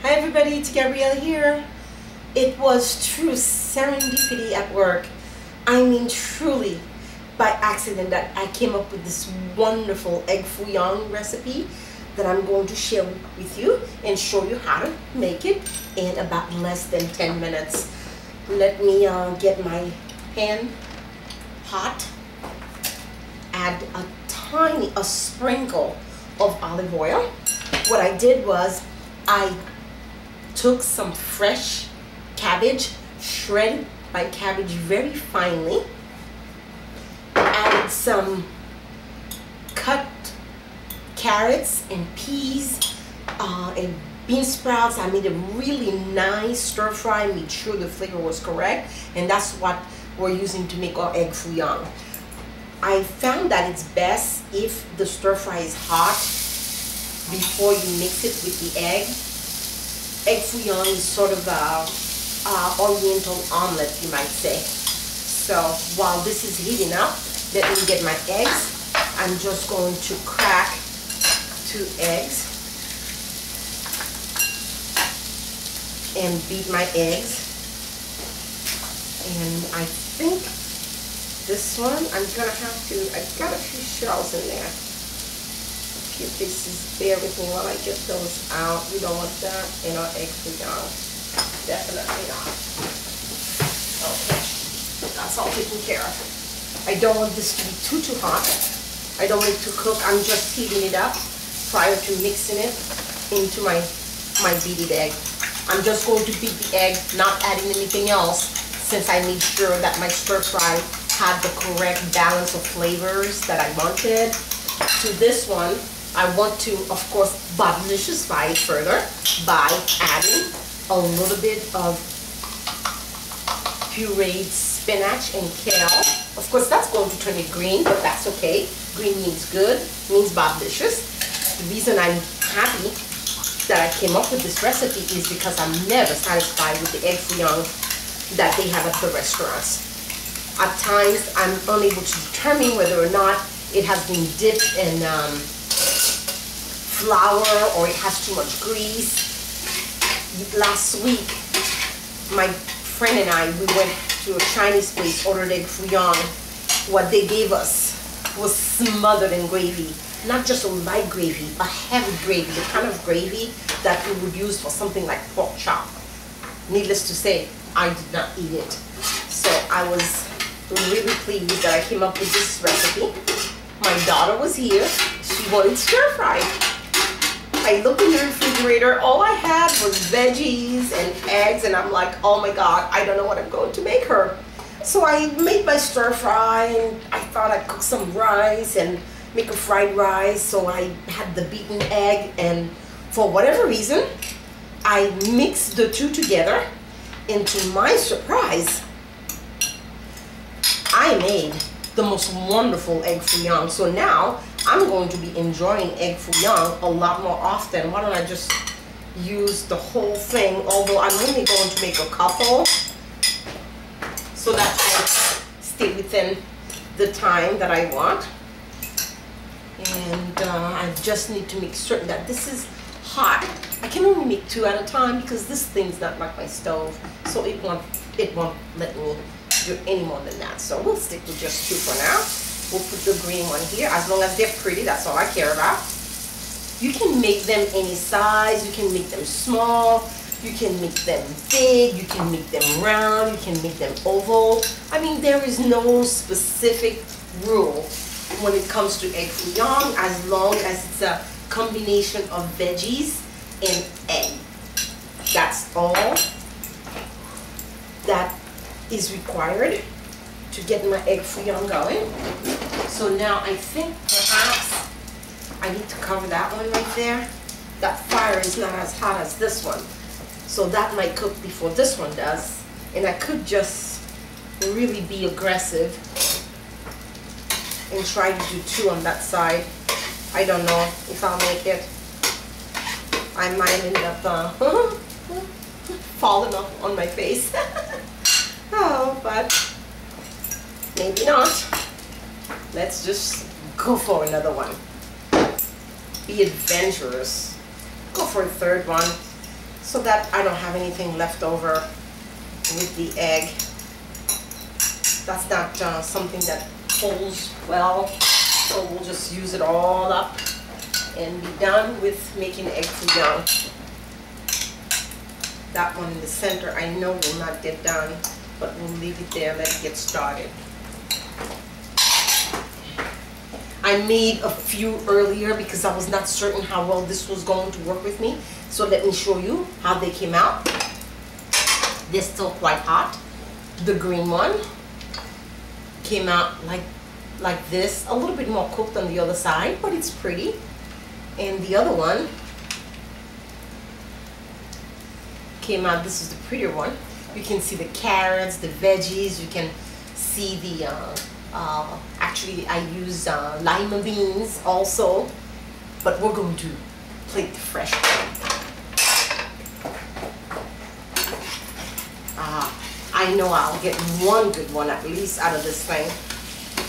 Hi everybody, it's Gabrielle here. It was true serendipity at work. I mean truly by accident that I came up with this wonderful egg Foo Young recipe that I'm going to share with you and show you how to make it in about less than 10 minutes. Let me get my pan hot, add a sprinkle of olive oil. What I did was I took some fresh cabbage, shredded my cabbage very finely, added some cut carrots and peas and bean sprouts. I made a really nice stir fry, made sure the flavor was correct, and that's what we're using to make our egg Foo Young. I found that it's best if the stir fry is hot before you mix it with the egg. Egg Foo Young is sort of a oriental omelet, you might say. So while this is heating up, let me get my eggs. I'm just going to crack 2 eggs and beat my eggs. And I think this one, I got a few shells in there. A few pieces, bear with me while I get those out. We don't want that in our egg Foo Young. Definitely not. Okay, that's all taken care of. I don't want this to be too hot. I don't want it to cook. I'm just heating it up prior to mixing it into my beaten egg. I'm just going to beat the egg, not adding anything else, since I made sure that my stir fry had the correct balance of flavors that I wanted. To this one, I want to, of course, bodelicious-fy it further by adding a little bit of pureed spinach and kale. Of course, that's going to turn it green, but that's okay. Green means good, means bodelicious. The reason I'm happy that I came up with this recipe is because I'm never satisfied with the egg Foo Young that they have at the restaurants. At times, I'm unable to determine whether or not it has been dipped in flour or it has too much grease. Last week, my friend and I, we went to a Chinese place, ordered egg Foo Young. What they gave us was smothered in gravy. Not just a light gravy, a heavy gravy, the kind of gravy that we would use for something like pork chop. Needless to say, I did not eat it. So I was really pleased that I came up with this recipe. My daughter was here. She wanted stir fry. I looked in the refrigerator. All I had was veggies and eggs, and I'm like, oh my God, I don't know what I'm going to make her. So I made my stir fry, and I thought I'd cook some rice and make a fried rice. So I had the beaten egg, and for whatever reason, I mixed the two together. And to my surprise, I made the most wonderful egg Foo Young. So now I'm going to be enjoying egg Foo Young a lot more often. Why don't I just use the whole thing, although I'm only going to make a couple so that I stay within the time that I want. And I just need to make certain that this is hot. I can only make 2 at a time because this thing's not like my stove, so it won't let me do any more than that. So we'll stick with just 2 for now. We'll put the green one here. As long as they're pretty, that's all I care about. You can make them any size. You can make them small. You can make them big. You can make them round. You can make them oval. I mean, there is no specific rule when it comes to egg Foo Young, as long as it's a combination of veggies and egg. That's all that is required to get my egg Foo Young going. So now I think perhaps I need to cover that one right there. That fire is not as hot as this one, so that might cook before this one does. And I could just really be aggressive and try to do 2 on that side. I don't know if I'll make it. I might end up falling off on my face. Oh, but maybe not. Let's just go for another one. Be adventurous. Go for a third one. so that I don't have anything left over with the egg. That's not something that holds well, so we'll just use it all up and be done with making egg foo young. That one in the center I know will not get done, but we'll leave it there, let it get started. I made a few earlier because I was not certain how well this was going to work with me. So let me show you how they came out. They're still quite hot. The green one came out like this, a little bit more cooked on the other side, but it's pretty. And the other one came out, this is the prettier one. You can see the carrots, the veggies, you can see the actually I use lima beans also, but we're going to plate the fresh one. I know I'll get one good one at least out of this thing.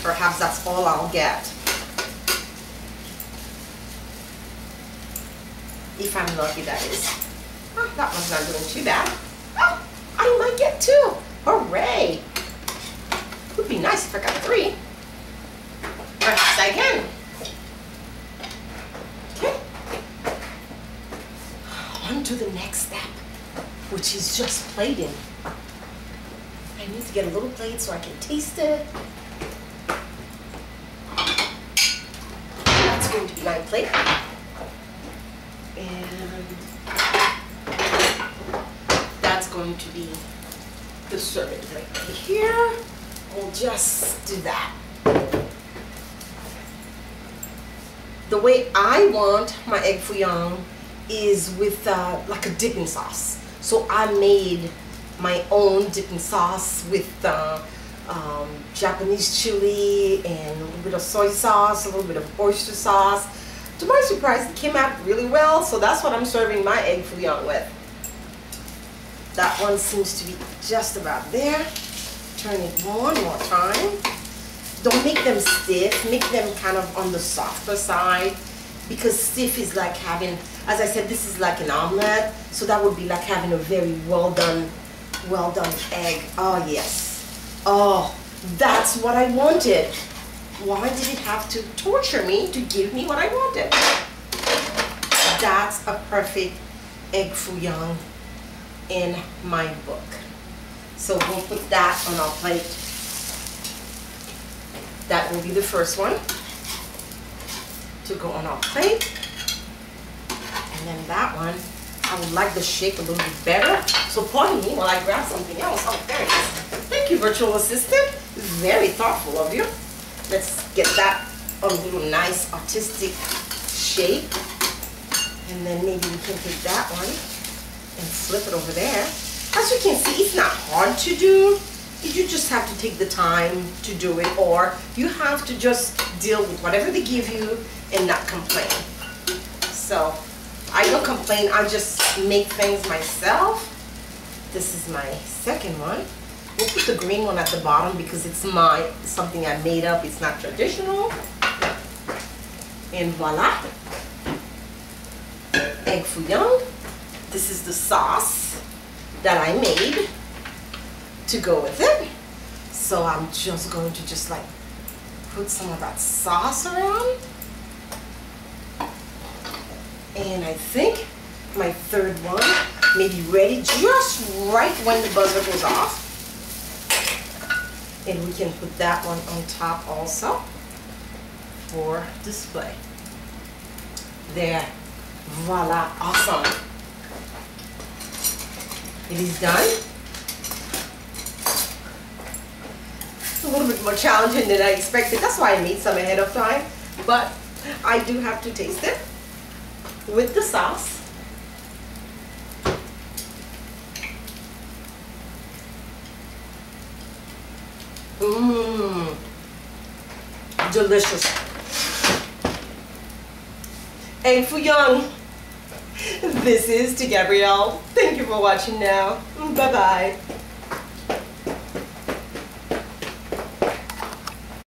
Perhaps that's all I'll get. If I'm lucky, that is. Oh, that one's not doing too bad. Oh, I might get two. Hooray! Would be nice if I got three. Perhaps I can. Okay. On to the next step, which is just plating. I need to get a little plate so I can taste it. That's going to be my plate. And that's going to be the serving plate right here. We'll just do that. The way I want my egg foo young is with like a dipping sauce. So I made my own dipping sauce with Japanese chili and a little bit of soy sauce, a little bit of oyster sauce. To my surprise, it came out really well, so that's what I'm serving my egg foo young with. That one seems to be just about there. Turn it one more time. Don't make them stiff, make them kind of on the softer side, because stiff is like having, as I said, this is like an omelet, so that would be like having a very well done egg. Oh yes. Oh, that's what I wanted. Why did it have to torture me to give me what I wanted? That's a perfect egg foo young in my book. So we'll put that on our plate. That will be the first one to go on our plate. And then that one, I would like the shape a little bit better. So pardon me while I grab something else. Oh, there it is. Thank you, virtual assistant. Very thoughtful of you. Let's get that a little nice artistic shape. And then maybe we can take that one and flip it over there. As you can see, it's not hard to do. You just have to take the time to do it, or you have to just deal with whatever they give you and not complain. So I don't complain, I just make things myself. This is my second one. We'll put the green one at the bottom because it's something I made up. It's not traditional. And voila, egg foo young. This is the sauce that I made to go with it. So I'm just going to just like put some of that sauce around. And I think my third one may be ready just right when the buzzer goes off. And we can put that one on top also for display. There, voila, awesome. It is done. It's a little bit more challenging than I expected. That's why I made some ahead of time. But I do have to taste it with the sauce. Mmm, delicious. Egg foo young. This is to Gabrielle. Thank you for watching now. Bye-bye.